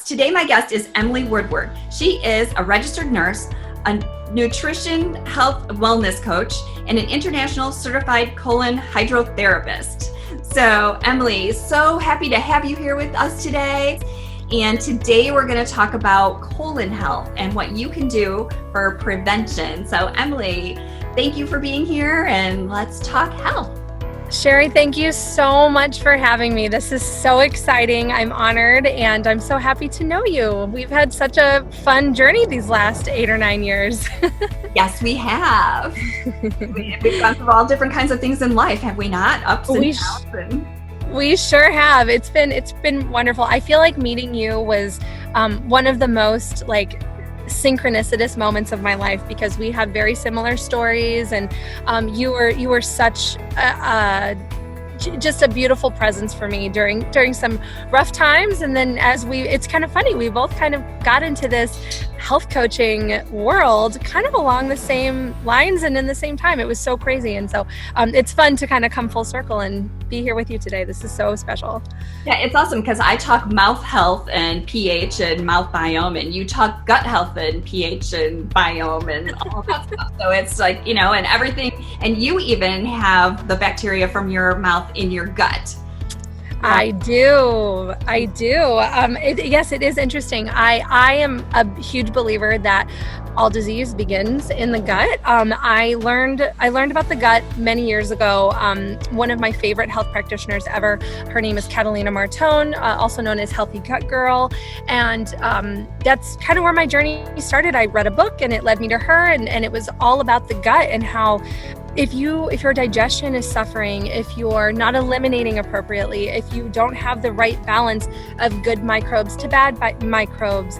Today, my guest is Emily Woodward. She is a registered nurse, a nutrition, health, wellness coach, and an international certified colon hydrotherapist. So, Emily, so happy to have you here with us today. And today we're going to talk about colon health and what you can do for prevention. So, Emily, thank you for being here, and let's talk health. Sherry, thank you so much for having me. This is so exciting. I'm honored, and I'm so happy to know you. We've had such a fun journey these last 8 or 9 years. Yes, we have. We've gone through all different kinds of things in life, have we not? Ups and downs. We sure have. It's been wonderful. I feel like meeting you was one of the most synchronicitous moments of my life, because we have very similar stories, and you were such just a beautiful presence for me during some rough times. And then it's kind of funny, we both kind of got into this health coaching world kind of along the same lines and in the same time. It was so crazy. And so it's fun to kind of come full circle and be here with you today. This is so special. Yeah, it's awesome because I talk mouth health and pH and mouth biome, and you talk gut health and pH and biome and all that stuff. So it's and everything. And you even have the bacteria from your mouth in your gut. I do. Yes, it is interesting. I am a huge believer that all disease begins in the gut. I learned about the gut many years ago. One of my favorite health practitioners ever, her name is Catalina Martone, also known as Healthy Gut Girl. And that's kind of where my journey started. I read a book and it led me to her, and it was all about the gut and how if your digestion is suffering, if you're not eliminating appropriately, if you don't have the right balance of good microbes to bad microbes,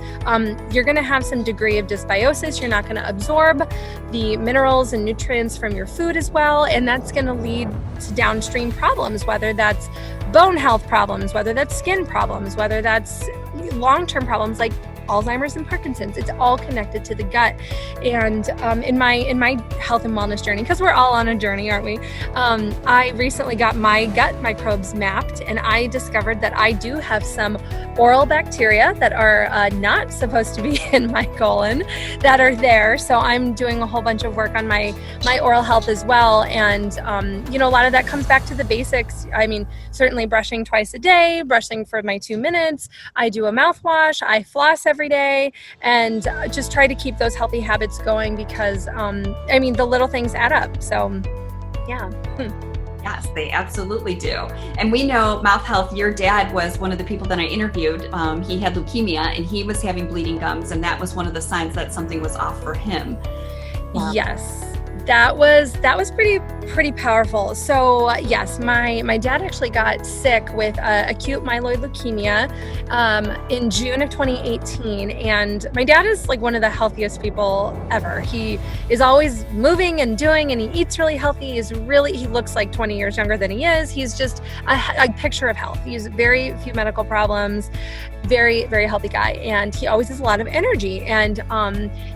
you're going to have some degree of dysbiosis. You're not going to absorb the minerals and nutrients from your food as well, and that's going to lead to downstream problems, whether that's bone health problems, whether that's skin problems, whether that's long-term problems like Alzheimer's and Parkinson's. It's all connected to the gut. And in my health and wellness journey, because we're all on a journey, aren't we? I recently got my gut microbes mapped, and I discovered that I do have some oral bacteria that are not supposed to be in my colon that are there. So I'm doing a whole bunch of work on my oral health as well. And a lot of that comes back to the basics. I mean, certainly brushing twice a day, brushing for my 2 minutes. I do a mouthwash. I floss every day, and just try to keep those healthy habits going, because the little things add up. So yeah. Yes, they absolutely do. And we know mouth health, your dad was one of the people that I interviewed. He had leukemia and he was having bleeding gums, and that was one of the signs that something was off for him. Yes. That was pretty powerful. So yes, my dad actually got sick with acute myeloid leukemia in June of 2018. And my dad is one of the healthiest people ever. He is always moving and doing, and he eats really healthy. He looks like 20 years younger than he is. He's just a picture of health. He has very few medical problems. Very, very healthy guy, and he always has a lot of energy. And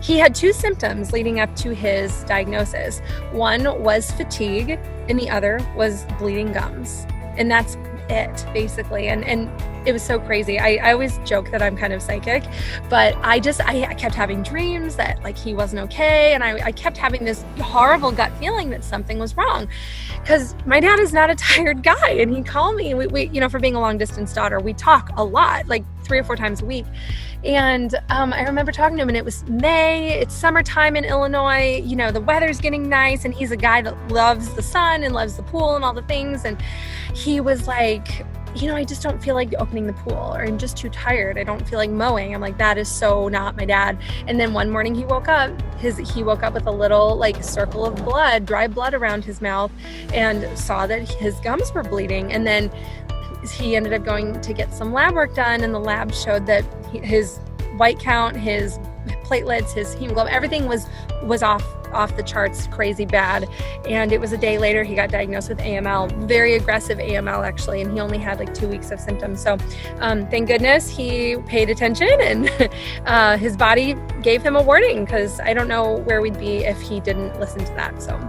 he had 2 symptoms leading up to his diagnosis. One was fatigue, and the other was bleeding gums. And that's it, basically. And it was so crazy. I always joke that I'm kind of psychic, but I kept having dreams that he wasn't okay. And I kept having this horrible gut feeling that something was wrong, because my dad is not a tired guy. And he called me, we for being a long distance daughter, we talk a lot, 3 or 4 times a week. And I remember talking to him, and it was May, it's summertime in Illinois, the weather's getting nice, and he's a guy that loves the sun and loves the pool and all the things. And he was like, I just don't feel like opening the pool, or I'm just too tired. I don't feel like mowing. I'm like, that is so not my dad. And then one morning he woke up with a little circle of blood, dry blood around his mouth, and saw that his gums were bleeding. And then he ended up going to get some lab work done, and the lab showed that his white count, his platelets, his hemoglobin, everything was off the charts, crazy bad. And it was a day later he got diagnosed with AML, very aggressive AML actually, and he only had 2 weeks of symptoms. So thank goodness he paid attention, and his body gave him a warning, because I don't know where we'd be if he didn't listen to that. So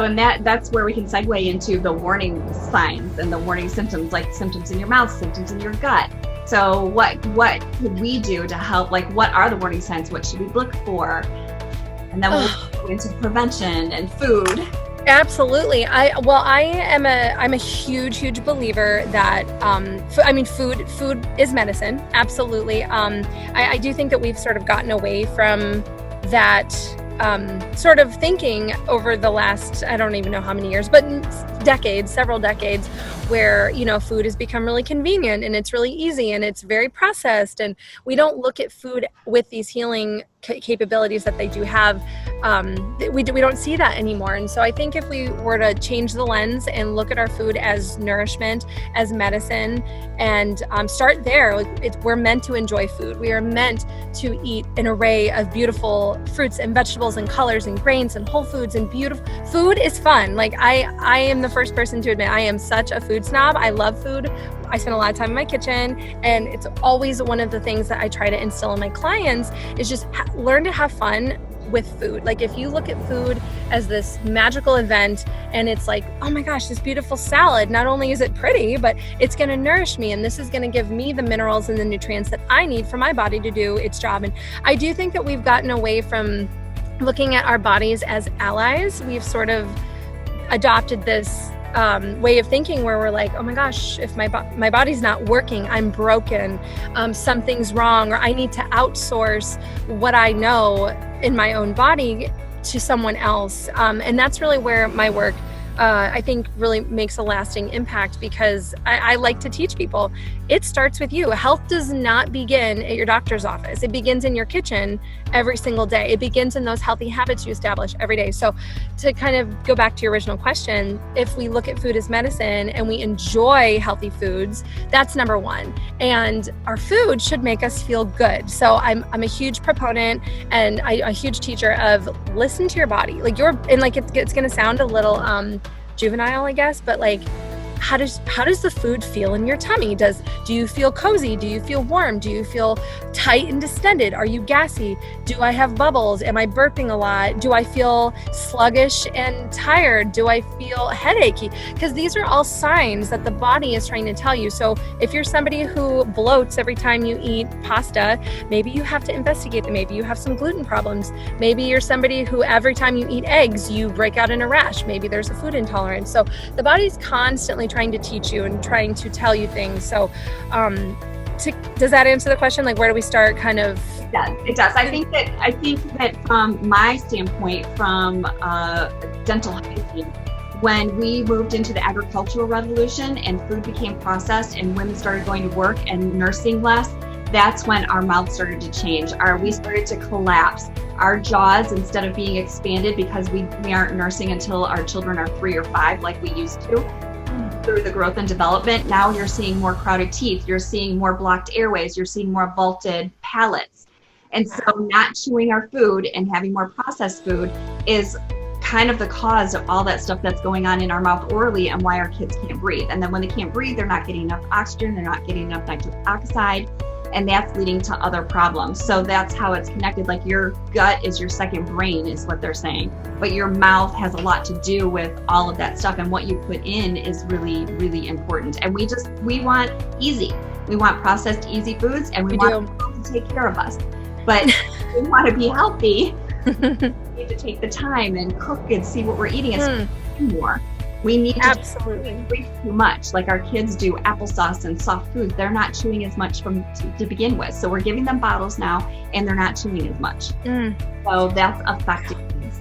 and that's where we can segue into the warning signs and the warning symptoms, like symptoms in your mouth, symptoms in your gut. So what could we do to help? Like, what are the warning signs? What should we look for? And then we'll go into prevention and food. Absolutely. I'm a huge believer that food is medicine. Absolutely. I do think that we've sort of gotten away from that sort of thinking over the last, I don't even know how many years, but several decades, where, food has become really convenient and it's really easy and it's very processed, and we don't look at food with these healing capabilities that they do have. We don't see that anymore. And so I think if we were to change the lens and look at our food as nourishment, as medicine, and start there, we're meant to enjoy food. We are meant to eat an array of beautiful fruits and vegetables and colors and grains and whole foods and beautiful. Food is fun. Like I am the first person to admit I am such a food snob. I love food. I spend a lot of time in my kitchen, and it's always one of the things that I try to instill in my clients is just learn to have fun with food. Like, if you look at food as this magical event and it's like, oh my gosh, this beautiful salad, not only is it pretty, but it's going to nourish me, and this is going to give me the minerals and the nutrients that I need for my body to do its job. And I do think that we've gotten away from looking at our bodies as allies. We've sort of adopted this way of thinking where we're like, oh my gosh, if my body's not working, I'm broken, something's wrong, or I need to outsource what I know in my own body to someone else. And that's really where my work, I think, really makes a lasting impact, because I like to teach people, it starts with you. Health does not begin at your doctor's office. It begins in your kitchen every single day. It begins in those healthy habits you establish every day. So to kind of go back to your original question, if we look at food as medicine and we enjoy healthy foods, that's number one. And our food should make us feel good. So I'm a huge proponent and a huge teacher of listen to your body. Like it's going to sound a little juvenile, I guess, but like, how does the food feel in your tummy? Do you feel cozy? Do you feel warm? Do you feel tight and distended? Are you gassy? Do I have bubbles? Am I burping a lot? Do I feel sluggish and tired? Do I feel headachy? Because these are all signs that the body is trying to tell you. So if you're somebody who bloats every time you eat pasta, maybe you have to investigate that. Maybe you have some gluten problems. Maybe you're somebody who every time you eat eggs, you break out in a rash. Maybe there's a food intolerance. So the body's constantly trying to teach you and trying to tell you things. So does that answer the question? Like, where do we start kind of? It does. I think that from my standpoint, from dental hygiene, when we moved into the agricultural revolution and food became processed and women started going to work and nursing less, that's when our mouth started to change. We started to collapse. Our jaws, instead of being expanded because we aren't nursing until our children are 3 or 5 like we used to, through the growth and development, now you're seeing more crowded teeth, you're seeing more blocked airways, you're seeing more vaulted palates. And so not chewing our food and having more processed food is kind of the cause of all that stuff that's going on in our mouth orally and why our kids can't breathe. And then when they can't breathe, they're not getting enough oxygen, they're not getting enough nitric oxide, and that's leading to other problems. So that's how it's connected. Like, your gut is your second brain, is what they're saying. But your mouth has a lot to do with all of that stuff, and what you put in is really, really important. And we want easy. We want processed, easy foods, and we want people to take care of us. But we want to be healthy. We need to take the time and cook and see what we're eating and more. We need to drink too much, like our kids do applesauce and soft foods. They're not chewing as much to begin with. So we're giving them bottles now, and they're not chewing as much. So that's affecting things.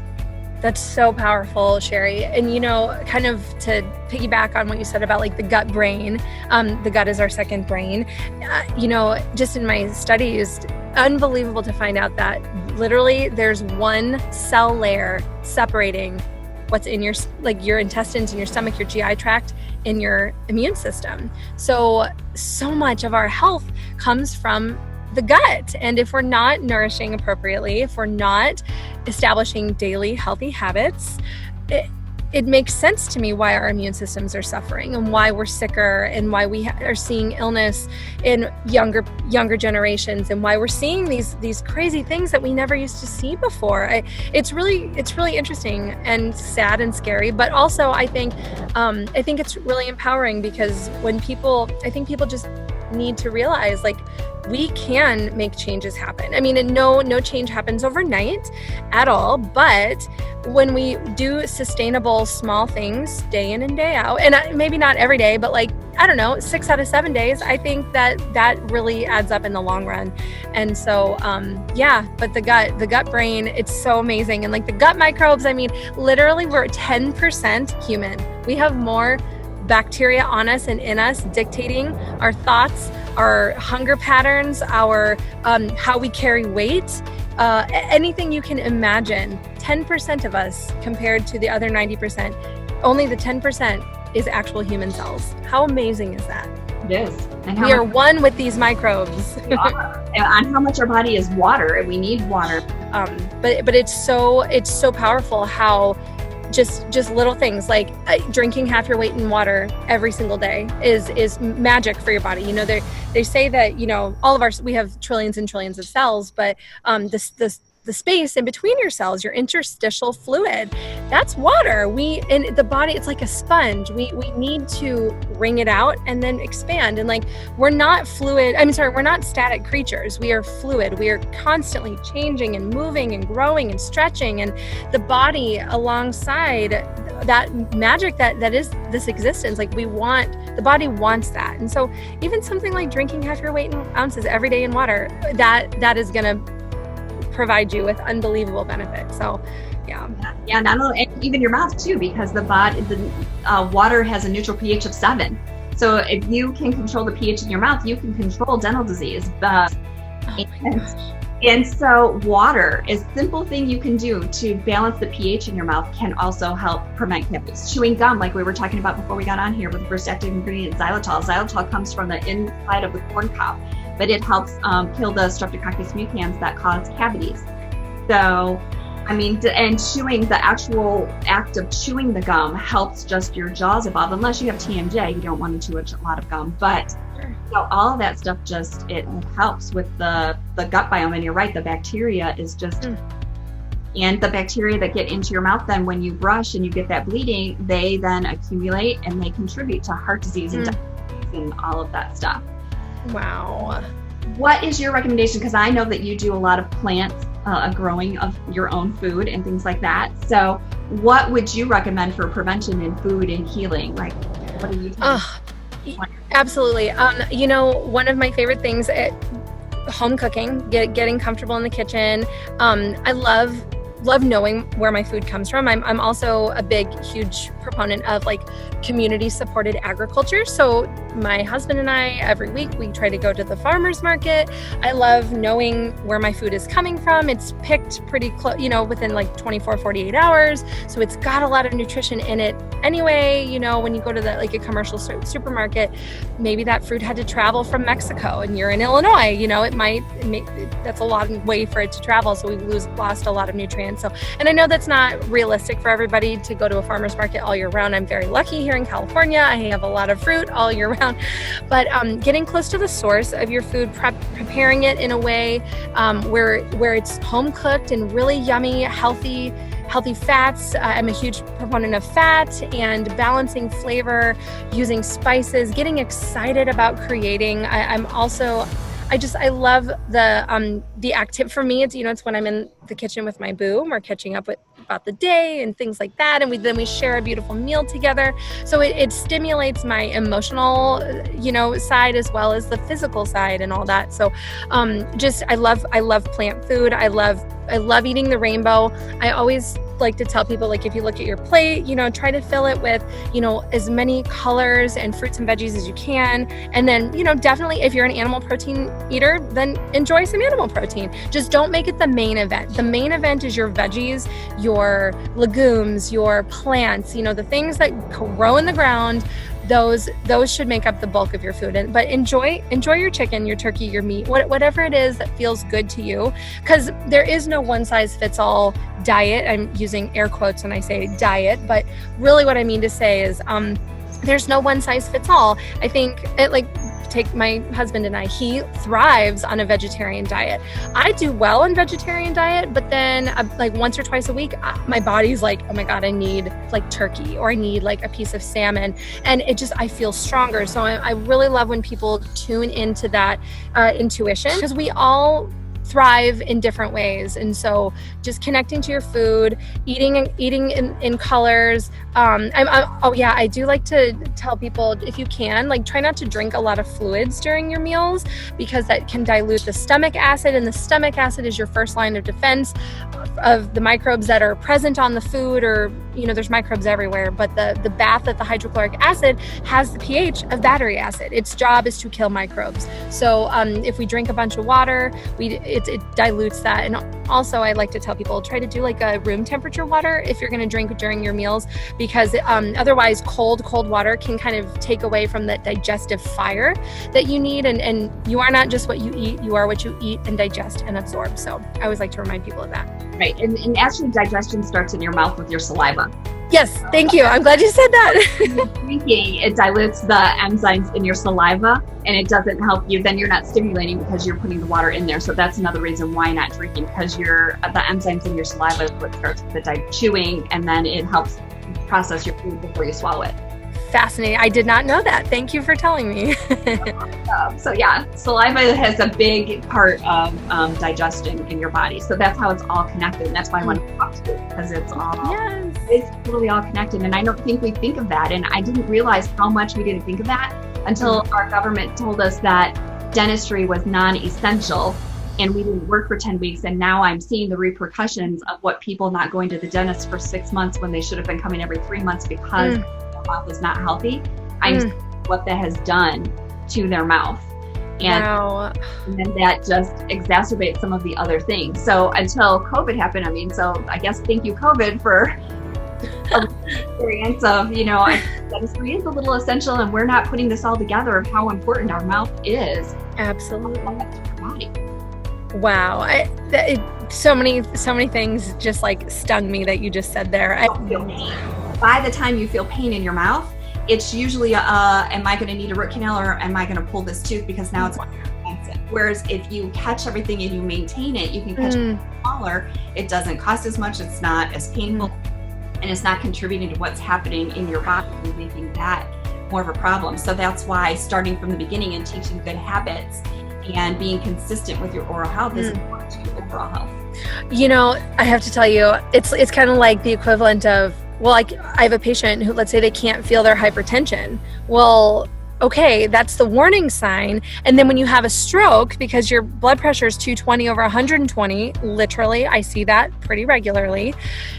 That's so powerful, Sherry. And, kind of to piggyback on what you said about like the gut brain, the gut is our second brain. Just in my studies, unbelievable to find out that literally there's one cell layer separating what's in your intestines, in your stomach, your GI tract, in your immune system. So much of our health comes from the gut. And if we're not nourishing appropriately, if we're not establishing daily healthy habits, it makes sense to me why our immune systems are suffering and why we're sicker and why we are seeing illness in younger generations and why we're seeing these crazy things that we never used to see before. It's really interesting and sad and scary, but also I think it's really empowering, because when people just need to realize, like, we can make changes happen. I mean, and no change happens overnight at all, but when we do sustainable small things day in and day out, and maybe not every day, but like, I don't know, 6 out of 7 days, I think that really adds up in the long run. And so, but the gut brain, it's so amazing. And like the gut microbes, I mean, literally we're 10% human. We have more bacteria on us and in us dictating our thoughts, our hunger patterns, our how we carry weight, anything you can imagine. 10% of us compared to the other 90%, only the 10% is actual human cells. How amazing is that? It is. And we are one with these microbes. And how much our body is water, and we need water. But it's so powerful how just little things like drinking half your weight in water every single day is magic for your body. You know, they say that, you know, we have trillions and trillions of cells, but the space in between your cells, your interstitial fluid, that's water. In the body, it's like a sponge. We need to wring it out and then expand. And like, we're not static creatures. We are fluid. We are constantly changing and moving and growing and stretching. And the body alongside that magic that is this existence, like the body wants that. And so even something like drinking half your weight in ounces every day in water, that is going to provide you with unbelievable benefits. So yeah, not only, and even your mouth too, because the water has a neutral pH of 7. So if you can control the pH in your mouth, you can control dental disease. And so water, a simple thing you can do to balance the pH in your mouth, can also help prevent cavities. Chewing gum, like we were talking about before we got on here with the first active ingredient, xylitol. Xylitol comes from the inside of the corn cob, but it helps kill the Streptococcus mutans that cause cavities. So, I mean, and chewing, the actual act of chewing the gum helps just your jaws evolve. Unless you have TMJ, you don't want to chew a lot of gum. But all of that stuff it helps with the gut biome. And you're right, the bacteria is just, and the bacteria that get into your mouth, then when you brush and you get that bleeding, they then accumulate and they contribute to heart disease and diabetes and all of that stuff. Wow. What is your recommendation? Because I know that you do a lot of plant growing of your own food and things like that. So what would you recommend for prevention in food and healing? Like, what are you doing? Absolutely. You know, one of my favorite things at home cooking, getting comfortable in the kitchen. I love knowing where my food comes from. I'm also a huge proponent of like community supported agriculture. So my husband and I, every week we try to go to the farmer's market. I love knowing where my food is coming from. It's picked pretty close, you know, within like 24, 48 hours. So it's got a lot of nutrition in it anyway. You know, when you go to a commercial supermarket, maybe that fruit had to travel from Mexico and you're in Illinois, you know, that's a long way for it to travel. So we've lost a lot of nutrients. So, and I know that's not realistic for everybody to go to a farmer's market all year round. I'm very lucky here in California. I have a lot of fruit all year round, but getting close to the source of your food, preparing it in a way where it's home cooked and really yummy, healthy fats. I'm a huge proponent of fat and balancing flavor, using spices, getting excited about creating. I love the active. For me, it's when I'm in the kitchen with my boo, we're catching up about the day and things like that, and then we share a beautiful meal together. So it stimulates my emotional, side as well as the physical side and all that. So I love plant food. I love eating the rainbow. I always like to tell people, like, if you look at your plate, try to fill it with, as many colors and fruits and veggies as you can. And then, definitely if you're an animal protein eater, then enjoy some animal protein. Just don't make it the main event. The main event is your veggies, your legumes, your plants, the things that grow in the ground. Those should make up the bulk of your food. But enjoy your chicken, your turkey, your meat, whatever it is that feels good to you, because there is no one size fits all diet. I'm using air quotes when I say diet, but really what I mean to say is there's no one size fits all. I think my husband and I, he thrives on a vegetarian diet. I do well on vegetarian diet, but then like once or twice a week, my body's like, oh my God, I need like turkey, or I need like a piece of salmon. And I feel stronger. So I really love when people tune into that intuition, because we all thrive in different ways. And so just connecting to your food, eating in colors. I do like to tell people, if you can, like, try not to drink a lot of fluids during your meals, because that can dilute the stomach acid, and the stomach acid is your first line of defense of the microbes that are present on the food, or, there's microbes everywhere, but the bath of the hydrochloric acid has the pH of battery acid. Its job is to kill microbes. So if we drink a bunch of water, it dilutes that. And also, I like to tell people, try to do like a room temperature water if you're going to drink during your meals, because otherwise cold water can kind of take away from that digestive fire that you need. And you are not just what you eat, you are what you eat and digest and absorb. So I always like to remind people of that. Right. And actually, digestion starts in your mouth with your saliva. Yes, thank you. I'm glad you said that. Drinking, it dilutes the enzymes in your saliva, and it doesn't help you. Then you're not stimulating because you're putting the water in there. So that's another reason why not drinking, because the enzymes in your saliva is what starts with the chewing, and then it helps process your food before you swallow it. Fascinating. I did not know that. Thank you for telling me. Saliva has a big part of digestion in your body. So that's how it's all connected. And that's why I want to talk to you, because it's totally all connected. And I don't think we think of that. And I didn't realize how much we didn't think of that until our government told us that dentistry was non-essential, and we didn't work for 10 weeks. And now I'm seeing the repercussions of what people not going to the dentist for 6 months when they should have been coming every 3 months because mouth is not healthy. I'm seeing what that has done to their mouth. And then that just exacerbates some of the other things. So until COVID happened, I guess thank you, COVID, for experience of, dentistry is a little essential, and we're not putting this all together of how important our mouth is. Absolutely. To our body. Wow. So many things just like stung me that you just said there. By the time you feel pain in your mouth, it's usually, am I going to need a root canal, or am I going to pull this tooth, because now it's more expensive. Whereas if you catch everything and you maintain it, you can catch it smaller. It doesn't cost as much. It's not as painful, and it's not contributing to what's happening in your body and making that more of a problem. So that's why starting from the beginning and teaching good habits and being consistent with your oral health is important to your overall health. I have to tell you, it's kind of like the equivalent of, I have a patient who, let's say they can't feel their hypertension. Well, okay, that's the warning sign. And then when you have a stroke, because your blood pressure is 220 over 120, literally, I see that pretty regularly.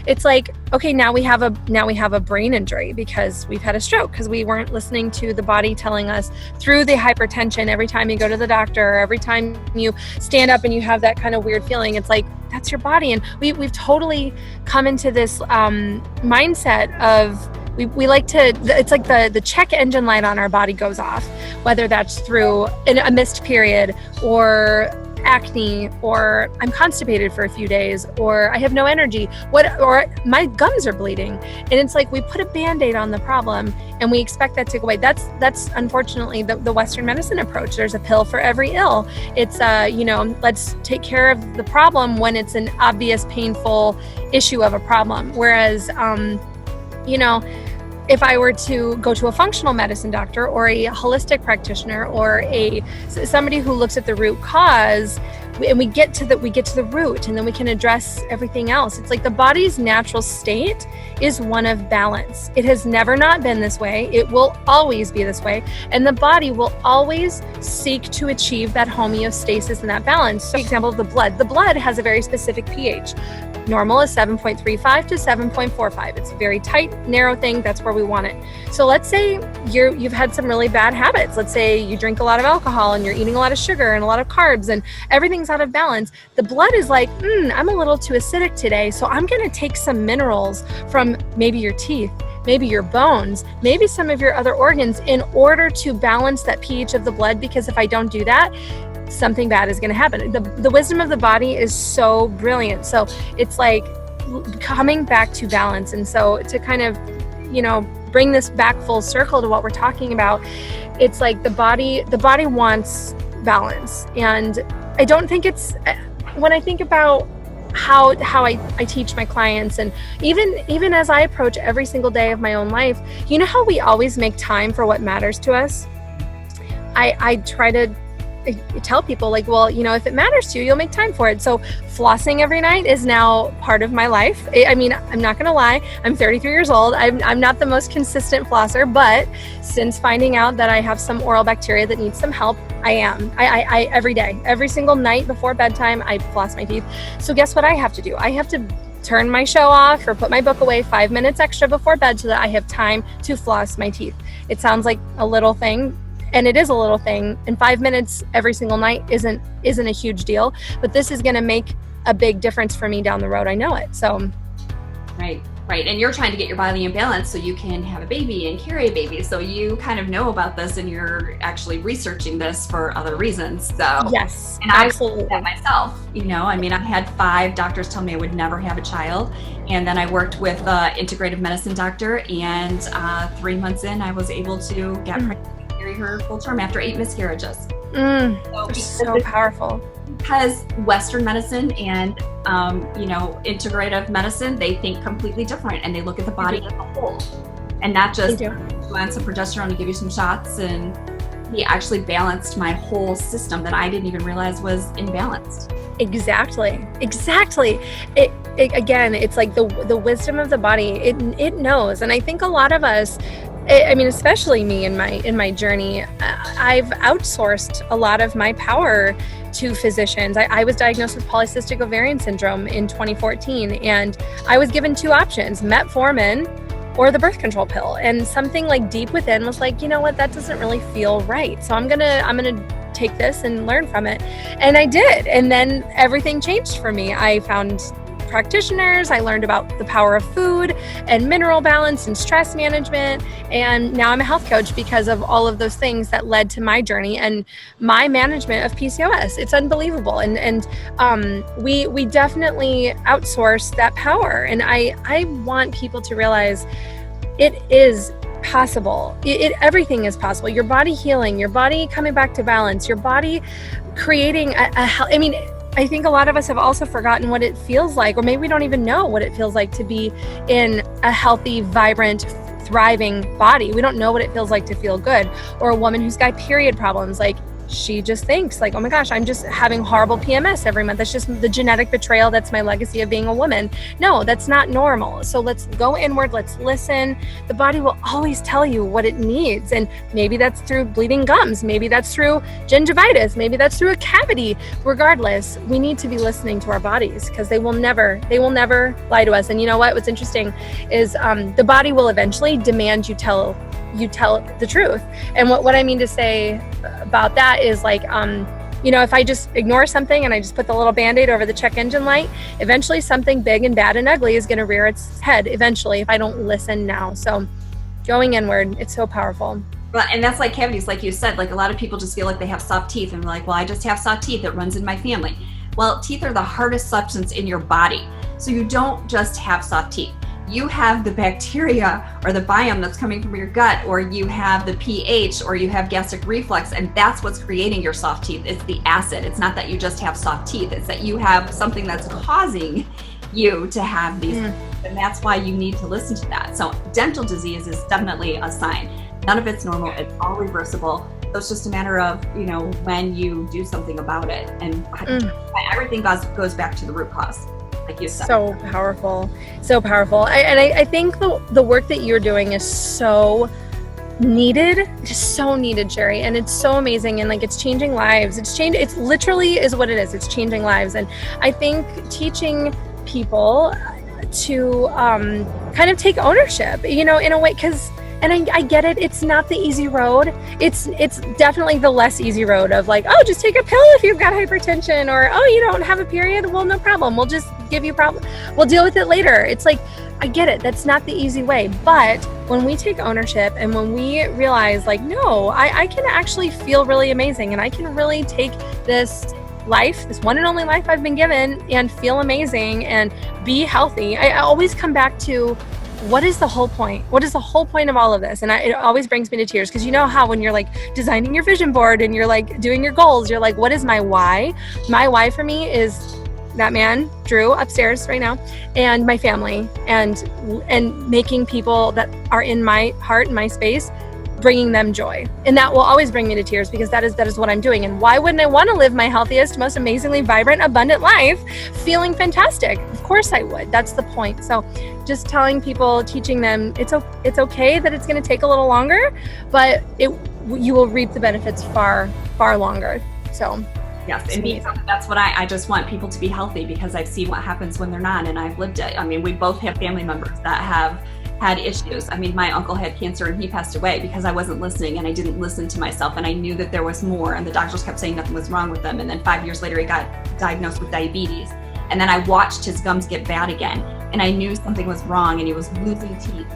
It's like, okay, now we have a brain injury because we've had a stroke, because we weren't listening to the body telling us through the hypertension. Every time you go to the doctor, every time you stand up and you have that kind of weird feeling, it's like, that's your body. And we've totally come into this mindset of, we like to, it's like the check engine light on our body goes off, whether that's through a missed period, or acne, or I'm constipated for a few days, or I have no energy, or my gums are bleeding. And it's like we put a Band-Aid on the problem and we expect that to go away. That's unfortunately the Western medicine approach. There's a pill for every ill. It's let's take care of the problem when it's an obvious painful issue of a problem. Whereas if I were to go to a functional medicine doctor, or a holistic practitioner, or somebody who looks at the root cause, and we get to the root, and then we can address everything else. It's like the body's natural state is one of balance. It has never not been this way. It will always be this way. And the body will always seek to achieve that homeostasis and that balance. So, for example, the blood has a very specific pH. Normal is 7.35 to 7.45. It's a very tight, narrow thing. That's where we want it. So let's say you've had some really bad habits. Let's say you drink a lot of alcohol and you're eating a lot of sugar and a lot of carbs and everything's out of balance. The blood is like, I'm a little too acidic today, so I'm going to take some minerals from maybe your teeth, maybe your bones, maybe some of your other organs in order to balance that pH of the blood, because if I don't do that, something bad is going to happen. The wisdom of the body is so brilliant. So it's like coming back to balance. And so to kind of, bring this back full circle to what we're talking about, it's like the body wants balance. And I don't think when I think about how I teach my clients, and even as I approach every single day of my own life, you know how we always make time for what matters to us? I try to tell people, like, well, you know, if it matters to you, you'll make time for it. So flossing every night is now part of my life. I mean, I'm not going to lie. I'm 33 years old. I'm not the most consistent flosser, but since finding out that I have some oral bacteria that needs some help, I am. I every day, every single night before bedtime, I floss my teeth. So guess what I have to do? I have to turn my show off or put my book away 5 minutes extra before bed so that I have time to floss my teeth. It sounds like a little thing, and it is a little thing, and 5 minutes every single night isn't a huge deal, but this is going to make a big difference for me down the road. I know it. So right. And you're trying to get your body in balance so you can have a baby and carry a baby. So you kind of know about this, and you're actually researching this for other reasons. So yes, and absolutely. I did that myself. You know, I mean, I had 5 doctors tell me I would never have a child, and then I worked with an integrative medicine doctor, and 3 months in, I was able to get pregnant. Her full term after 8 miscarriages. So powerful. Because Western medicine and you know, integrative medicine, they think completely different, and they look at the body as a whole, and not just want some progesterone to give you some shots. And he actually balanced my whole system that I didn't even realize was imbalanced. Exactly. It again, it's like the wisdom of the body. It knows, and I think a lot of us, I mean, especially me in my journey, I've outsourced a lot of my power to physicians. I was diagnosed with polycystic ovarian syndrome in 2014, and I was given 2 options: metformin or the birth control pill. And something like deep within was like, you know what, that doesn't really feel right. So I'm gonna take this and learn from it. And I did. And then everything changed for me. I found practitioners. I learned about the power of food and mineral balance and stress management. And now I'm a health coach because of all of those things that led to my journey and my management of PCOS. It's unbelievable. And we definitely outsource that power. And I want people to realize it is possible. Everything is possible. Your body healing, your body coming back to balance, your body creating I mean, I think a lot of us have also forgotten what it feels like, or maybe we don't even know what it feels like to be in a healthy, vibrant, thriving body. We don't know what it feels like to feel good. Or a woman who's got period problems, like she just thinks like, oh my gosh, I'm just having horrible PMS every month. That's just the genetic betrayal. That's my legacy of being a woman. No, that's not normal. So let's go inward. Let's listen. The body will always tell you what it needs. And maybe that's through bleeding gums. Maybe that's through gingivitis. Maybe that's through a cavity. Regardless, we need to be listening to our bodies, because they will never lie to us. And you know what? What's interesting is the body will eventually demand you tell the truth. And what I mean to say about that is like, you know, if I just ignore something and I just put the little Band-Aid over the check engine light, eventually something big and bad and ugly is going to rear its head eventually if I don't listen now. So going inward, it's so powerful. Well, and that's like cavities, like you said. Like a lot of people just feel like they have soft teeth and they're like, well, I just have soft teeth. It runs in my family. Well, teeth are the hardest substance in your body. So you don't just have soft teeth. You have the bacteria or the biome that's coming from your gut, or you have the pH, or you have gastric reflux, and that's what's creating your soft teeth. It's the acid. It's not that you just have soft teeth. It's that you have something that's causing you to have these, and that's why you need to listen to that. So dental disease is definitely a sign. None of it's normal. It's all reversible. So it's just a matter of, you know, when you do something about it, and everything goes back to the root cause. Like you said. So powerful. I think the work that you're doing is so needed, just so needed, Sherry. And it's so amazing. And like, it's changing lives. It's literally is what it is. It's changing lives. And I think teaching people to kind of take ownership, you know, in a way, and I get it. It's not the easy road. It's definitely the less easy road of like, oh, just take a pill if you've got hypertension, or, oh, you don't have a period. Well, no problem. We'll just give you we'll deal with it later. It's like, I get it. That's not the easy way. But when we take ownership and when we realize like, no, I can actually feel really amazing, and I can really take this life, this one and only life I've been given, and feel amazing and be healthy. I always come back to what is the whole point? What is the whole point of all of this? And it always brings me to tears, because you know how when you're like designing your vision board and you're like doing your goals, you're like, what is my why? My why for me is that man, Drew, upstairs right now, and my family, and making people that are in my heart and my space, bringing them joy. And that will always bring me to tears, because that is what I'm doing. And why wouldn't I want to live my healthiest, most amazingly vibrant, abundant life feeling fantastic? Of course I would. That's the point. So just telling people, teaching them, it's okay that it's going to take a little longer, but you will reap the benefits far, far longer. So yes, and that's what I just want people to be healthy, because I've seen what happens when they're not, and I've lived it. I mean, we both have family members that have had issues. I mean, my uncle had cancer and he passed away because I wasn't listening, and I didn't listen to myself, and I knew that there was more, and the doctors kept saying nothing was wrong with him. And then 5 years later, he got diagnosed with diabetes. And then I watched his gums get bad again, and I knew something was wrong, and he was losing teeth.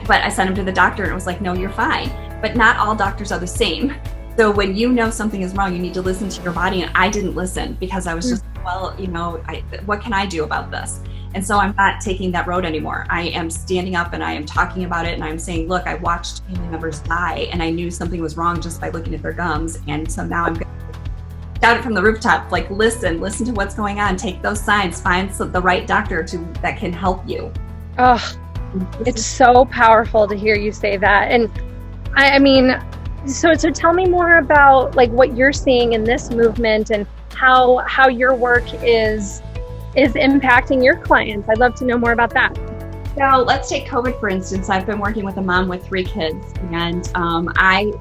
But I sent him to the doctor, and it was like, no, you're fine. But not all doctors are the same. So when you know something is wrong, you need to listen to your body. And I didn't listen, because I was just, well, what can I do about this? And so I'm not taking that road anymore. I am standing up and I am talking about it, and I'm saying, look, I watched family members die, and I knew something was wrong just by looking at their gums. And so now I'm going to shout it from the rooftop, like, listen to what's going on, take those signs, find the right doctor that can help you. Oh, it's so powerful to hear you say that. And I mean, so tell me more about like what you're seeing in this movement, and how your work is impacting your clients. I'd love to know more about that. So let's take COVID, for instance. I've been working with a mom with 3 kids, and I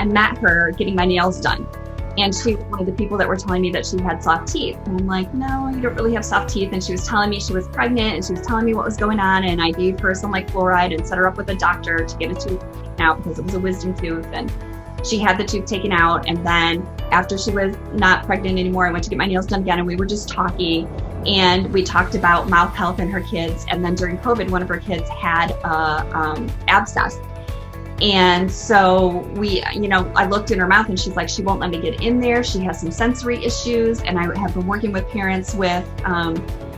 met her getting my nails done. And she was one of the people that were telling me that she had soft teeth. And I'm like, no, you don't really have soft teeth. And she was telling me she was pregnant, and she was telling me what was going on. And I gave her some like fluoride and set her up with a doctor to get a tooth taken out, because it was a wisdom tooth. And she had the tooth taken out. And then after she was not pregnant anymore, I went to get my nails done again, and we were just talking. And we talked about mouth health in her kids. And then during COVID, one of her kids had abscess. And so I looked in her mouth, and she's like, she won't let me get in there. She has some sensory issues. And I have been working with parents with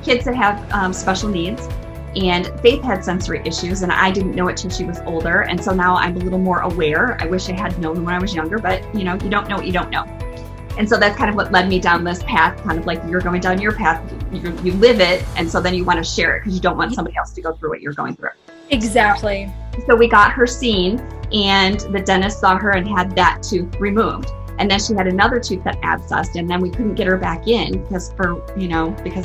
kids that have special needs. And Faith had sensory issues, and I didn't know it till she was older. And so now I'm a little more aware. I wish I had known when I was younger, but you don't know what you don't know. And so that's kind of what led me down this path, kind of like you're going down your path, you live it, and so then you want to share it, because you don't want somebody else to go through what you're going through. Exactly. So we got her seen, and the dentist saw her and had that tooth removed. And then she had another tooth that abscessed, and then we couldn't get her back in because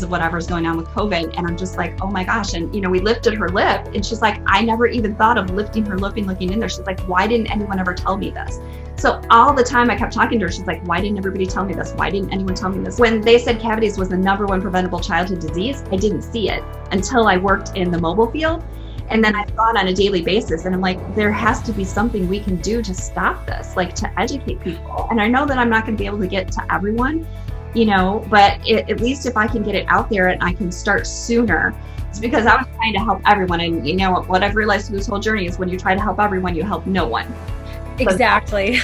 of whatever's going on with COVID. And I'm just like, oh my gosh. And, we lifted her lip, and she's like, I never even thought of lifting her lip and looking in there. She's like, why didn't anyone ever tell me this? So all the time I kept talking to her, she's like, why didn't everybody tell me this? Why didn't anyone tell me this? When they said cavities was the #1 preventable childhood disease, I didn't see it until I worked in the mobile field. And then I saw it on a daily basis, and I'm like, there has to be something we can do to stop this, like to educate people. And I know that I'm not going to be able to get to everyone, but at least if I can get it out there and I can start sooner, it's because I was trying to help everyone. And what I've realized through this whole journey is when you try to help everyone, you help no one. Exactly.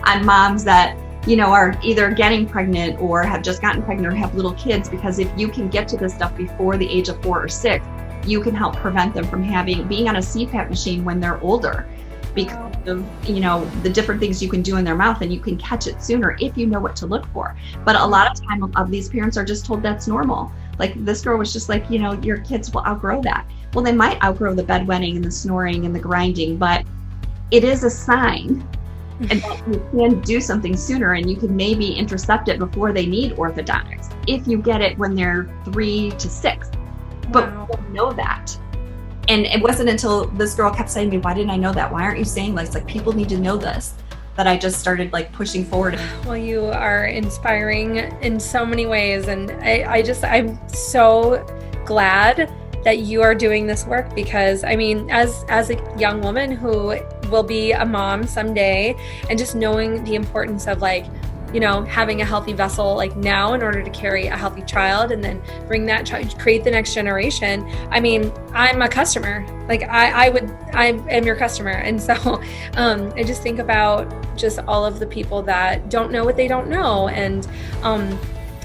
On moms that, are either getting pregnant or have just gotten pregnant or have little kids, because if you can get to this stuff before the age of 4 or 6, you can help prevent them from being on a CPAP machine when they're older, because of, the different things you can do in their mouth, and you can catch it sooner if you know what to look for. But a lot of time of these parents are just told that's normal. Like this girl was just like, your kids will outgrow that. Well, they might outgrow the bedwetting and the snoring and the grinding, but it is a sign. And that you can do something sooner, and you can maybe intercept it before they need orthodontics if you get it when they're 3 to 6. But we don't know that. And it wasn't until this girl kept saying to me, why didn't I know that? Why aren't you saying this? Like, people need to know this, that I just started like pushing forward. Well, you are inspiring in so many ways. And I'm so glad that you are doing this work, because I mean, as a young woman who will be a mom someday, and just knowing the importance of like, having a healthy vessel like now in order to carry a healthy child, and then bring that child, create the next generation. I mean, I'm a customer. Like I am your customer. And so I just think about just all of the people that don't know what they don't know. And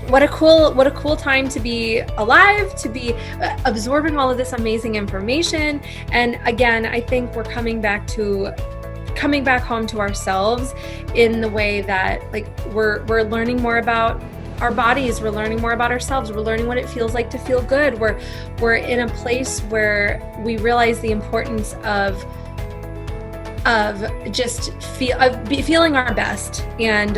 what a cool time to be alive, to be absorbing all of this amazing information. And again, I think we're coming back home to ourselves in the way that like we're learning more about our bodies, we're learning more about ourselves, we're learning what it feels like to feel good. We're in a place where we realize the importance of just feeling our best. And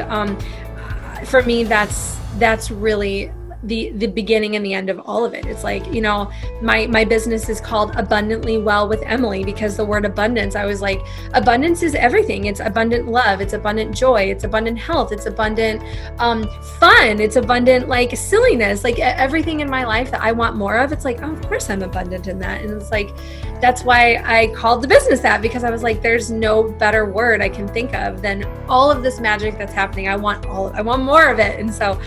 for me, that's really the beginning and the end of all of it. It's like, you know, my business is called Abundantly Well with Emily, because the word abundance, I was like, abundance is everything. It's abundant love, it's abundant joy, it's abundant health, it's abundant fun, it's abundant like silliness, like everything in my life that I want more of. It's like, oh, of course I'm abundant in that. And it's like, that's why I called the business that, because I was like, there's no better word I can think of than all of this magic that's happening. I want more of it. And so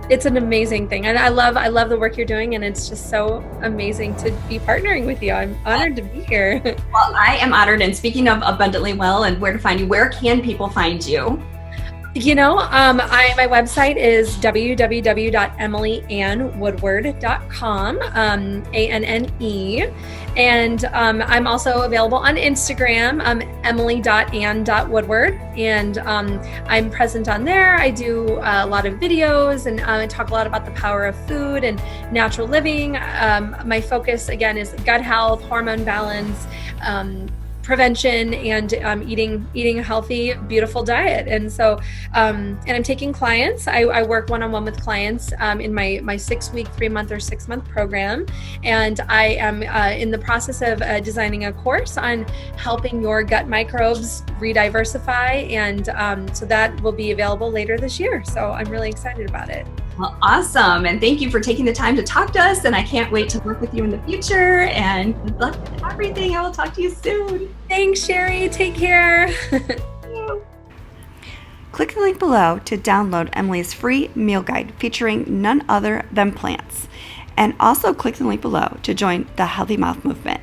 it's an amazing thing. And I love the work you're doing. And it's just so amazing to be partnering with you. I'm honored to be here. Well, I am honored. And speaking of Abundantly Well and where to find you, where can people find you? You know, my website is www.emilyannwoodward.com, ANNE. And I'm also available on Instagram, emily.ann.woodward. And I'm present on there. I do a lot of videos, and I talk a lot about the power of food and natural living. My focus, again, is gut health, hormone balance, prevention, and eating a healthy, beautiful diet. And so, and I'm taking clients. I work one-on-one with clients in my 6-week, 3-month, or 6-month program. And I am in the process of designing a course on helping your gut microbes rediversify. And so that will be available later this year. So I'm really excited about it. Well, awesome. And thank you for taking the time to talk to us. And I can't wait to work with you in the future. And good luck with everything. I will talk to you soon. Thanks, Sherry. Take care. Click the link below to download Emily's free meal guide featuring none other than plants. And also click the link below to join the Healthy Mouth movement.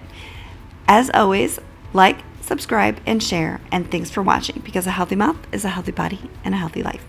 As always, like, subscribe, and share. And thanks for watching, because a healthy mouth is a healthy body and a healthy life.